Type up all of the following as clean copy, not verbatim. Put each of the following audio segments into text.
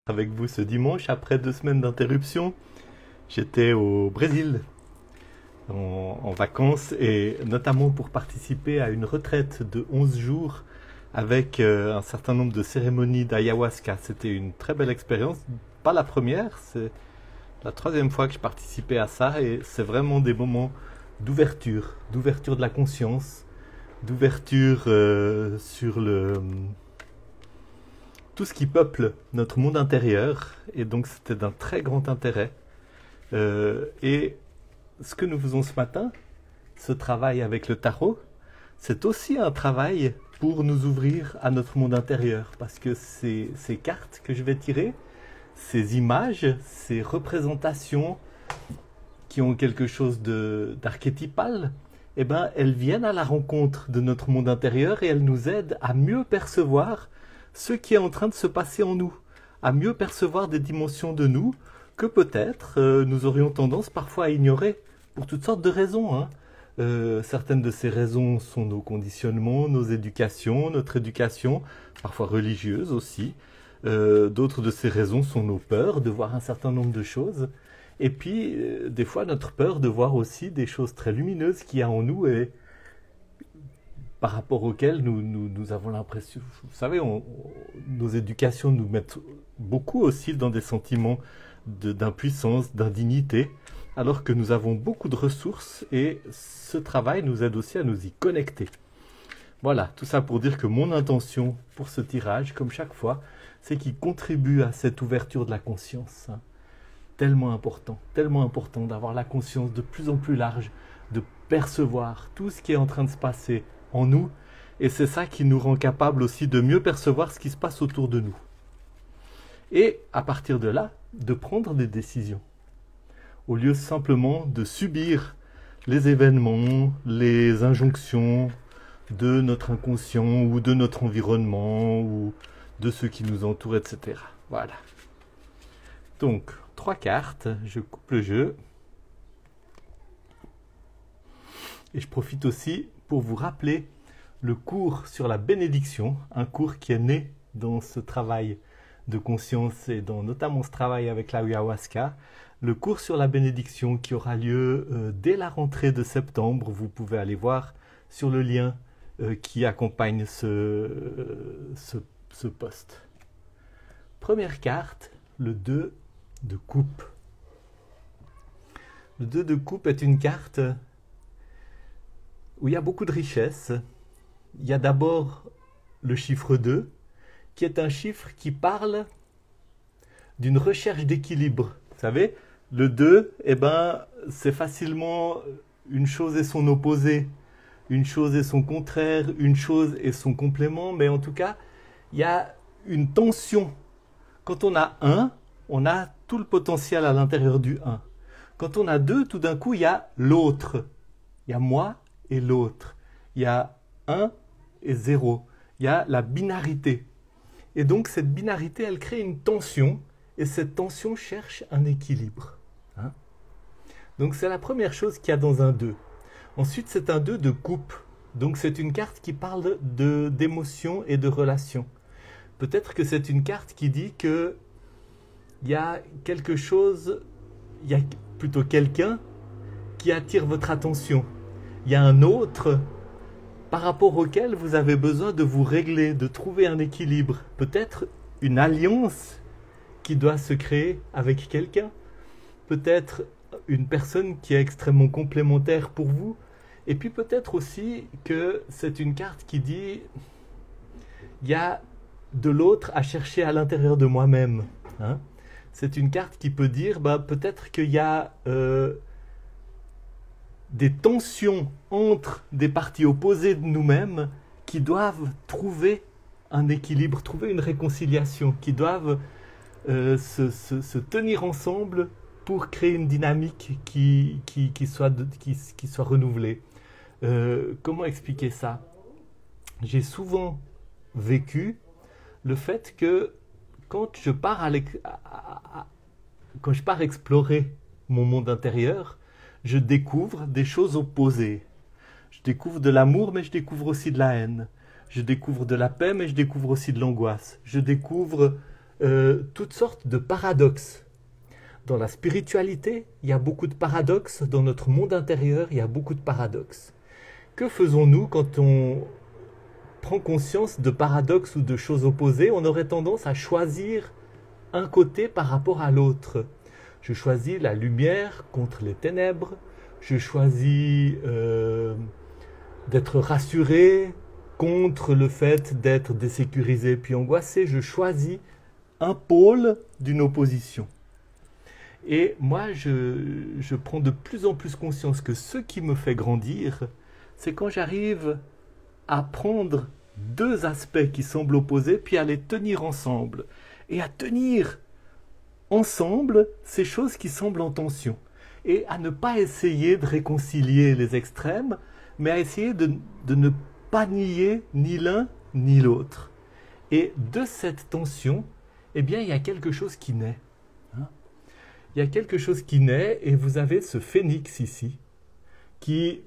Avec vous ce dimanche, après 2 semaines d'interruption. J'étais au Brésil en vacances et notamment pour participer à une retraite de 11 jours avec un certain nombre de cérémonies d'ayahuasca. C'était une très belle expérience, pas la première, c'est la troisième fois que je participais à ça et c'est vraiment des moments d'ouverture de la conscience, d'ouverture sur tout ce qui peuple notre monde intérieur, et donc c'était d'un très grand intérêt. Et ce que nous faisons ce matin, ce travail avec le tarot, c'est aussi un travail pour nous ouvrir à notre monde intérieur, parce que ces cartes que je vais tirer, ces images, ces représentations qui ont quelque chose d'archétypal, eh ben, elles viennent à la rencontre de notre monde intérieur et elles nous aident à mieux percevoir ce qui est en train de se passer en nous, à mieux percevoir des dimensions de nous que peut-être nous aurions tendance parfois à ignorer, pour toutes sortes de raisons, hein. Certaines de ces raisons sont nos conditionnements, nos éducations, notre éducation, parfois religieuse aussi. D'autres de ces raisons sont nos peurs de voir un certain nombre de choses. Et puis, des fois, notre peur de voir aussi des choses très lumineuses qu'il y a en nous et par rapport auxquelles nous avons l'impression, vous savez, nos éducations nous mettent beaucoup aussi dans des sentiments d'impuissance, d'indignité, alors que nous avons beaucoup de ressources et ce travail nous aide aussi à nous y connecter. Voilà, tout ça pour dire que mon intention pour ce tirage, comme chaque fois, c'est qu'il contribue à cette ouverture de la conscience, hein. Tellement important d'avoir la conscience de plus en plus large, de percevoir tout ce qui est en train de se passer en nous, et c'est ça qui nous rend capable aussi de mieux percevoir ce qui se passe autour de nous. Et à partir de là, de prendre des décisions, au lieu simplement de subir les événements, les injonctions de notre inconscient ou de notre environnement ou de ceux qui nous entourent, etc. Voilà. Donc, 3 cartes, je coupe le jeu. Et je profite aussi pour vous rappeler le cours sur la bénédiction, un cours qui est né dans ce travail de conscience et dans notamment ce travail avec la ayahuasca. Le cours sur la bénédiction qui aura lieu dès la rentrée de septembre. Vous pouvez aller voir sur le lien qui accompagne ce post. Première carte, le 2 de coupe. Le 2 de coupe est une carte où il y a beaucoup de richesse. Il y a d'abord le chiffre 2, qui est un chiffre qui parle d'une recherche d'équilibre. Vous savez, le 2, eh ben, c'est facilement une chose et son opposé, une chose et son contraire, une chose et son complément, mais en tout cas, il y a une tension. Quand on a 1, on a tout le potentiel à l'intérieur du 1. Quand on a 2, tout d'un coup, il y a l'autre. Il y a moi et l'autre. Il y a 1 et 0. Il y a la binarité. Et donc, cette binarité, elle crée une tension, et cette tension cherche un équilibre, hein. Donc, c'est la première chose qu'il y a dans un 2. Ensuite, c'est un 2 de coupe. Donc, c'est une carte qui parle d'émotions et de relations. Peut-être que c'est une carte qui dit que il y a quelque chose, il y a plutôt quelqu'un qui attire votre attention. Il y a un autre par rapport auquel vous avez besoin de vous régler, de trouver un équilibre. Peut-être une alliance qui doit se créer avec quelqu'un. Peut-être une personne qui est extrêmement complémentaire pour vous. Et puis peut-être aussi que c'est une carte qui dit il y a de l'autre à chercher à l'intérieur de moi-même, hein. C'est une carte qui peut dire peut-être qu'il y a des tensions entre des parties opposées de nous-mêmes qui doivent trouver un équilibre, trouver une réconciliation, qui doivent se tenir ensemble pour créer une dynamique qui soit renouvelée. Comment expliquer ça? J'ai souvent vécu le fait que quand je pars explorer mon monde intérieur, je découvre des choses opposées. Je découvre de l'amour, mais je découvre aussi de la haine. Je découvre de la paix, mais je découvre aussi de l'angoisse. Je découvre toutes sortes de paradoxes. Dans la spiritualité, il y a beaucoup de paradoxes. Dans notre monde intérieur, il y a beaucoup de paradoxes. Que faisons-nous quand on prend conscience de paradoxes ou de choses opposées? On aurait tendance à choisir un côté par rapport à l'autre. Je choisis la lumière contre les ténèbres. Je choisis d'être rassuré contre le fait d'être désécurisé puis angoissé. Je choisis un pôle d'une opposition. Et moi, je prends de plus en plus conscience que ce qui me fait grandir, c'est quand j'arrive à prendre deux aspects qui semblent opposés, puis à les tenir ensemble. Et à tenir ensemble ces choses qui semblent en tension. Et à ne pas essayer de réconcilier les extrêmes, mais à essayer de ne pas nier ni l'un ni l'autre. Et de cette tension, eh bien, il y a quelque chose qui naît. Il y a quelque chose qui naît et vous avez ce phénix ici qui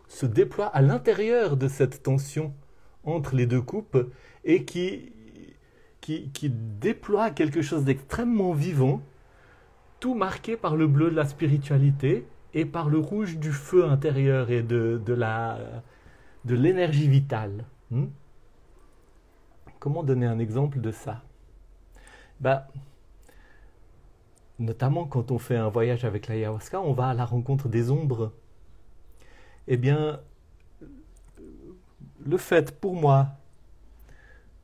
se déploie à l'intérieur de cette tension entre les deux coupes et qui déploie quelque chose d'extrêmement vivant, tout marqué par le bleu de la spiritualité et par le rouge du feu intérieur et de l'énergie vitale. Comment donner un exemple de ça? Notamment quand on fait un voyage avec l'ayahuasca, on va à la rencontre des ombres. Eh bien, le fait pour moi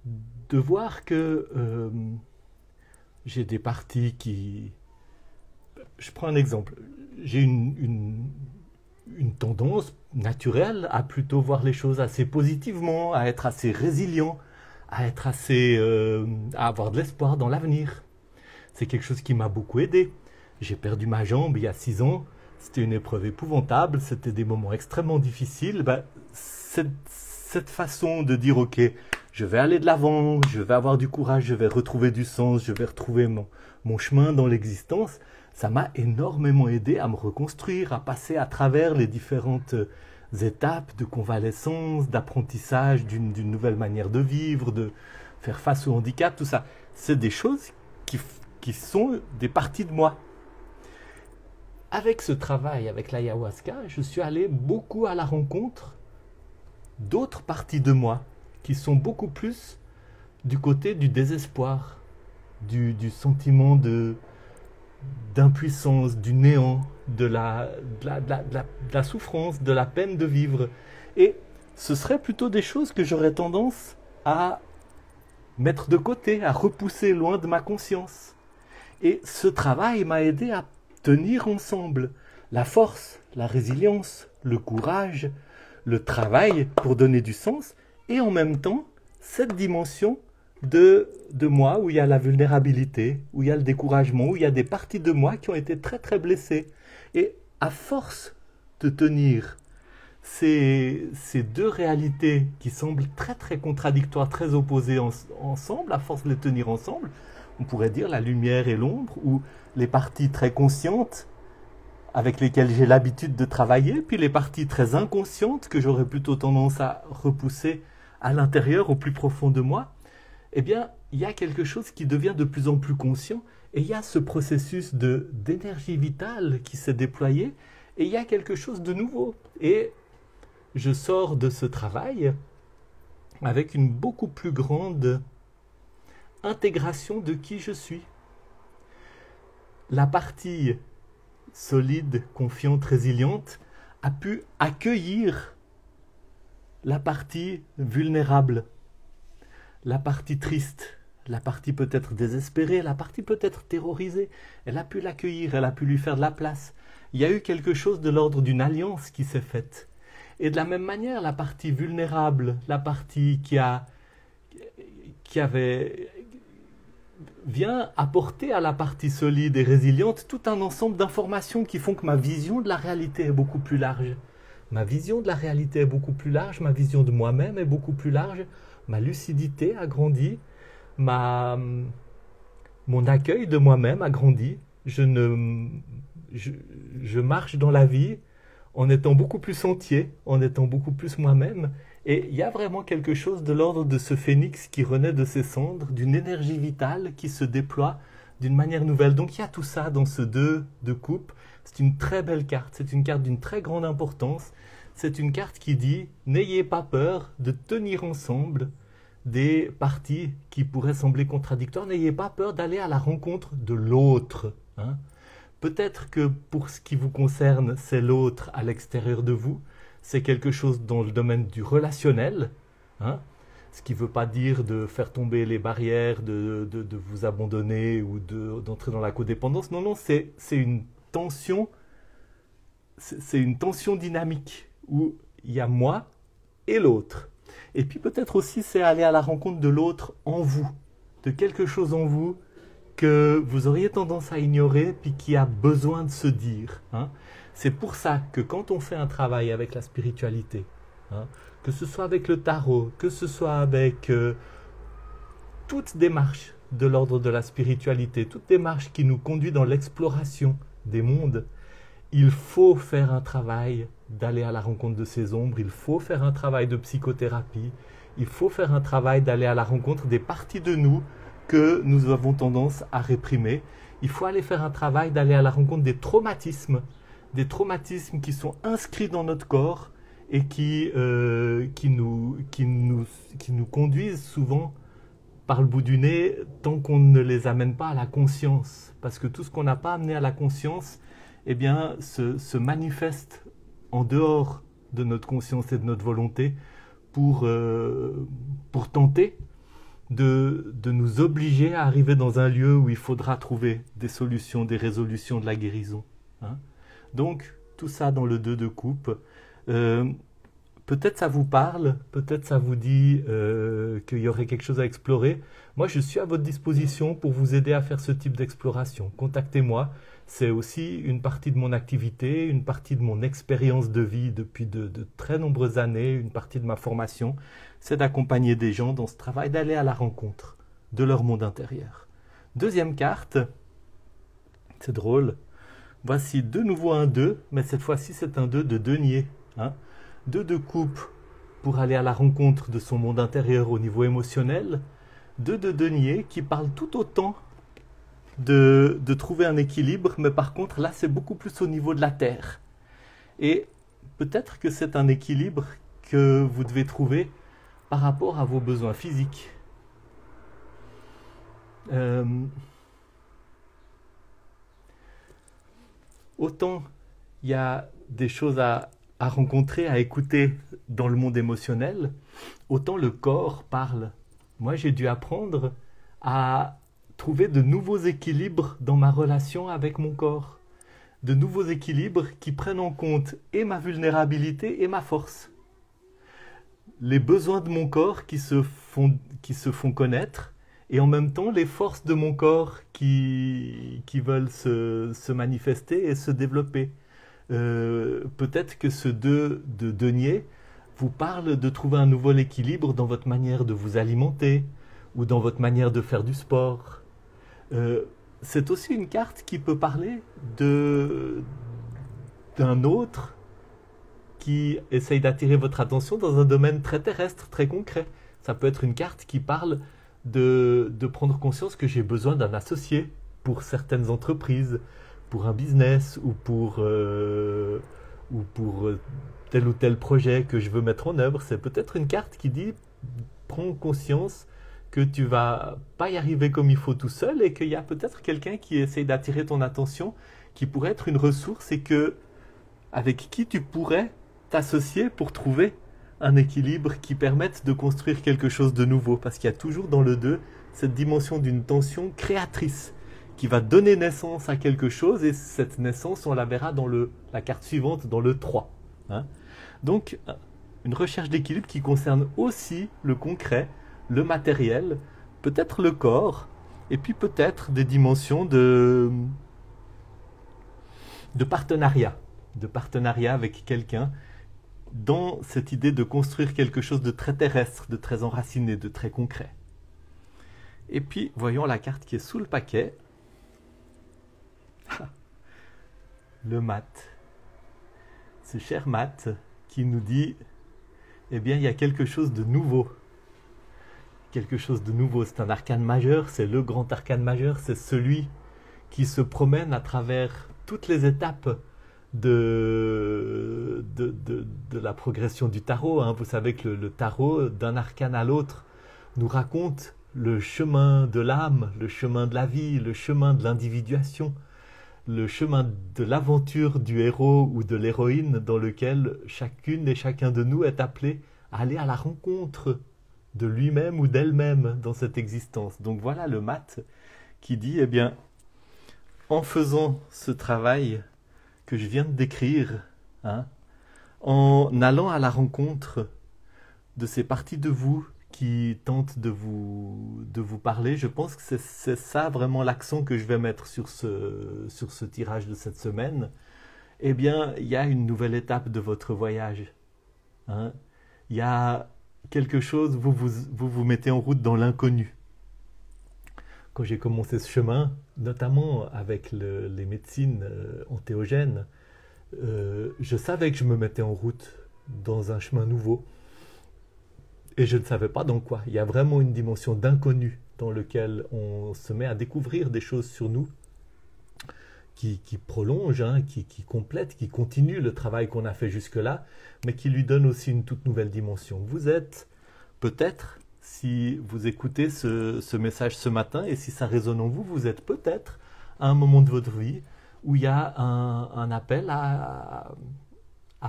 de voir que j'ai des parties qui... Je prends un exemple. J'ai une tendance naturelle à plutôt voir les choses assez positivement, à être assez résilient, à être assez... à avoir de l'espoir dans l'avenir. C'est quelque chose qui m'a beaucoup aidé. J'ai perdu ma jambe il y a 6 ans. C'était une épreuve épouvantable. C'était des moments extrêmement difficiles. Cette façon de dire, ok, je vais aller de l'avant, je vais avoir du courage, je vais retrouver du sens, je vais retrouver mon chemin dans l'existence, ça m'a énormément aidé à me reconstruire, à passer à travers les différentes étapes de convalescence, d'apprentissage d'une nouvelle manière de vivre, de faire face au handicap, tout ça. C'est des choses qui sont des parties de moi. Avec ce travail, avec l'ayahuasca, je suis allé beaucoup à la rencontre d'autres parties de moi qui sont beaucoup plus du côté du désespoir, du sentiment d'impuissance, du néant, de la souffrance, de la peine de vivre. Et ce serait plutôt des choses que j'aurais tendance à mettre de côté, à repousser loin de ma conscience. Et ce travail m'a aidé à tenir ensemble la force, la résilience, le courage, le travail pour donner du sens, et en même temps, cette dimension de moi où il y a la vulnérabilité, où il y a le découragement, où il y a des parties de moi qui ont été très très blessées. Et à force de tenir ces deux réalités qui semblent très très contradictoires, très opposées ensemble, à force de les tenir ensemble, on pourrait dire la lumière et l'ombre, ou les parties très conscientes avec lesquelles j'ai l'habitude de travailler, puis les parties très inconscientes que j'aurais plutôt tendance à repousser à l'intérieur, au plus profond de moi. Eh bien, il y a quelque chose qui devient de plus en plus conscient, et il y a ce processus d'énergie vitale qui s'est déployé, et il y a quelque chose de nouveau. Et je sors de ce travail avec une beaucoup plus grande intégration de qui je suis. La partie solide, confiante, résiliente a pu accueillir la partie vulnérable, la partie triste, la partie peut-être désespérée, la partie peut-être terrorisée. Elle a pu l'accueillir, elle a pu lui faire de la place. Il y a eu quelque chose de l'ordre d'une alliance qui s'est faite. Et de la même manière, la partie vulnérable, la partie vient apporter à la partie solide et résiliente tout un ensemble d'informations qui font que ma vision de la réalité est beaucoup plus large. Ma vision de la réalité est beaucoup plus large, ma vision de moi-même est beaucoup plus large, ma lucidité a grandi, mon accueil de moi-même a grandi. Je marche dans la vie en étant beaucoup plus entier, en étant beaucoup plus moi-même, Et il y a vraiment quelque chose de l'ordre de ce phénix qui renaît de ses cendres, d'une énergie vitale qui se déploie d'une manière nouvelle. Donc il y a tout ça dans ce 2 de coupe. C'est une très belle carte, c'est une carte d'une très grande importance. C'est une carte qui dit « N'ayez pas peur de tenir ensemble des parties qui pourraient sembler contradictoires. N'ayez pas peur d'aller à la rencontre de l'autre. Hein. Peut-être que pour ce qui vous concerne, c'est l'autre à l'extérieur de vous. C'est quelque chose dans le domaine du relationnel. Hein. Ce qui ne veut pas dire de faire tomber les barrières, de vous abandonner ou d'entrer dans la codépendance. Non, non, c'est une tension. C'est une tension dynamique où il y a moi et l'autre. Et puis peut-être aussi c'est aller à la rencontre de l'autre en vous, de quelque chose en vous que vous auriez tendance à ignorer puis qui a besoin de se dire. Hein. C'est pour ça que quand on fait un travail avec la spiritualité, hein, que ce soit avec le tarot, que ce soit avec toute démarche de l'ordre de la spiritualité, toute démarche qui nous conduit dans l'exploration des mondes, il faut faire un travail d'aller à la rencontre de ces ombres, il faut faire un travail de psychothérapie, il faut faire un travail d'aller à la rencontre des parties de nous que nous avons tendance à réprimer. Il faut aller faire un travail d'aller à la rencontre des traumatismes qui sont inscrits dans notre corps et qui nous conduisent souvent par le bout du nez tant qu'on ne les amène pas à la conscience. Parce que tout ce qu'on n'a pas amené à la conscience, eh bien, se manifeste en dehors de notre conscience et de notre volonté pour tenter de nous obliger à arriver dans un lieu où il faudra trouver des solutions, des résolutions de la guérison. Hein. Donc, tout ça dans le 2 de coupe. Peut-être ça vous parle, peut-être ça vous dit qu'il y aurait quelque chose à explorer. Moi, je suis à votre disposition pour vous aider à faire ce type d'exploration. Contactez-moi. C'est aussi une partie de mon activité, une partie de mon expérience de vie depuis de très nombreuses années, une partie de ma formation. C'est d'accompagner des gens dans ce travail, d'aller à la rencontre de leur monde intérieur. Deuxième carte, c'est drôle. Voici de nouveau un 2, mais cette fois-ci c'est un 2 de denier. Hein. 2 de coupe pour aller à la rencontre de son monde intérieur au niveau émotionnel. 2 de denier qui parle tout autant de trouver un équilibre, mais par contre là c'est beaucoup plus au niveau de la terre. Et peut-être que c'est un équilibre que vous devez trouver par rapport à vos besoins physiques. Autant il y a des choses à rencontrer, à écouter dans le monde émotionnel, autant le corps parle. Moi j'ai dû apprendre à trouver de nouveaux équilibres dans ma relation avec mon corps. De nouveaux équilibres qui prennent en compte et ma vulnérabilité et ma force. Les besoins de mon corps qui se font connaître et en même temps les forces de mon corps qui veulent se manifester et se développer. Peut-être que ce 2 de denier vous parle de trouver un nouvel équilibre dans votre manière de vous alimenter ou dans votre manière de faire du sport. C'est aussi une carte qui peut parler d'un autre qui essaye d'attirer votre attention dans un domaine très terrestre, très concret. Ça peut être une carte qui parle de prendre conscience que j'ai besoin d'un associé pour certaines entreprises, pour un business ou pour tel ou tel projet que je veux mettre en œuvre. C'est peut-être une carte qui dit prends conscience que tu vas pas y arriver comme il faut tout seul et qu'il y a peut-être quelqu'un qui essaye d'attirer ton attention, qui pourrait être une ressource et avec qui tu pourrais t'associer pour trouver un équilibre qui permette de construire quelque chose de nouveau. Parce qu'il y a toujours dans le 2 cette dimension d'une tension créatrice qui va donner naissance à quelque chose et cette naissance, on la verra dans la carte suivante, dans le 3. Hein. Donc, une recherche d'équilibre qui concerne aussi le concret, le matériel, peut-être le corps, et puis peut-être des dimensions de partenariat avec quelqu'un, dans cette idée de construire quelque chose de très terrestre, de très enraciné, de très concret. Et puis, voyons la carte qui est sous le paquet. Le mat. Ce cher mat qui nous dit eh bien, il y a quelque chose de nouveau. Quelque chose de nouveau. C'est un arcane majeur, c'est le grand arcane majeur, c'est celui qui se promène à travers toutes les étapes de la progression du tarot. Hein. Vous savez que le tarot, d'un arcane à l'autre, nous raconte le chemin de l'âme, le chemin de la vie, le chemin de l'individuation, le chemin de l'aventure du héros ou de l'héroïne dans lequel chacune et chacun de nous est appelé à aller à la rencontre de lui-même ou d'elle-même dans cette existence. Donc voilà le mat qui dit, eh bien, en faisant ce travail que je viens de décrire, hein, en allant à la rencontre de ces parties de vous qui tentent de vous parler, je pense que c'est ça vraiment l'accent que je vais mettre sur ce tirage de cette semaine. Eh bien, il y a une nouvelle étape de votre voyage. Hein. Il y a quelque chose, vous mettez en route dans l'inconnu. Quand j'ai commencé ce chemin, notamment avec les médecines entéogènes, je savais que je me mettais en route dans un chemin nouveau et je ne savais pas dans quoi. Il y a vraiment une dimension d'inconnu dans lequel on se met à découvrir des choses sur nous qui prolongent, hein, qui complètent, qui continuent le travail qu'on a fait jusque-là, mais qui lui donnent aussi une toute nouvelle dimension. Vous êtes peut-être, si vous écoutez ce message ce matin, et si ça résonne en vous, vous êtes peut-être à un moment de votre vie où il y a un appel à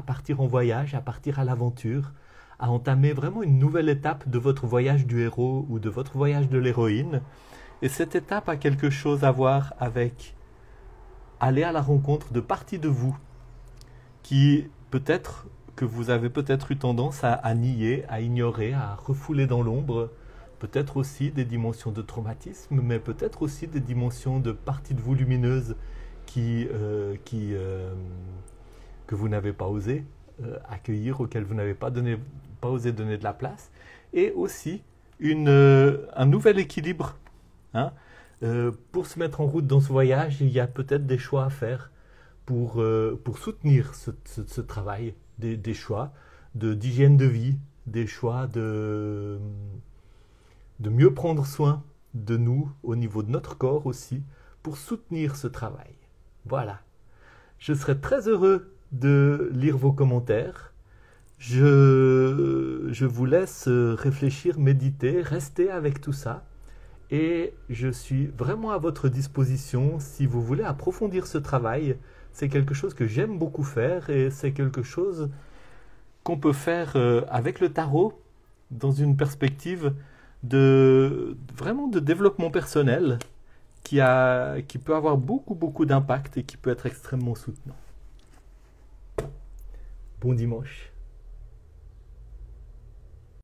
partir en voyage, à partir à l'aventure, à entamer vraiment une nouvelle étape de votre voyage du héros ou de votre voyage de l'héroïne. Et cette étape a quelque chose à voir avec aller à la rencontre de parties de vous qui peut-être que vous avez peut-être eu tendance à nier, à ignorer, à refouler dans l'ombre, peut-être aussi des dimensions de traumatisme, mais peut-être aussi des dimensions de parties de vous lumineuses que vous n'avez pas osé accueillir, auxquelles vous n'avez pas osé donner de la place, et aussi un nouvel équilibre. Hein. Pour se mettre en route dans ce voyage, il y a peut-être des choix à faire pour soutenir ce travail, des choix d'hygiène de vie, des choix de mieux prendre soin de nous au niveau de notre corps aussi, pour soutenir ce travail. Voilà. Je serais très heureux de lire vos commentaires. Je vous laisse réfléchir, méditer, rester avec tout ça. Et je suis vraiment à votre disposition si vous voulez approfondir ce travail. C'est quelque chose que j'aime beaucoup faire et c'est quelque chose qu'on peut faire avec le tarot dans une perspective vraiment de développement personnel qui peut avoir beaucoup d'impact et qui peut être extrêmement soutenant. Bon dimanche.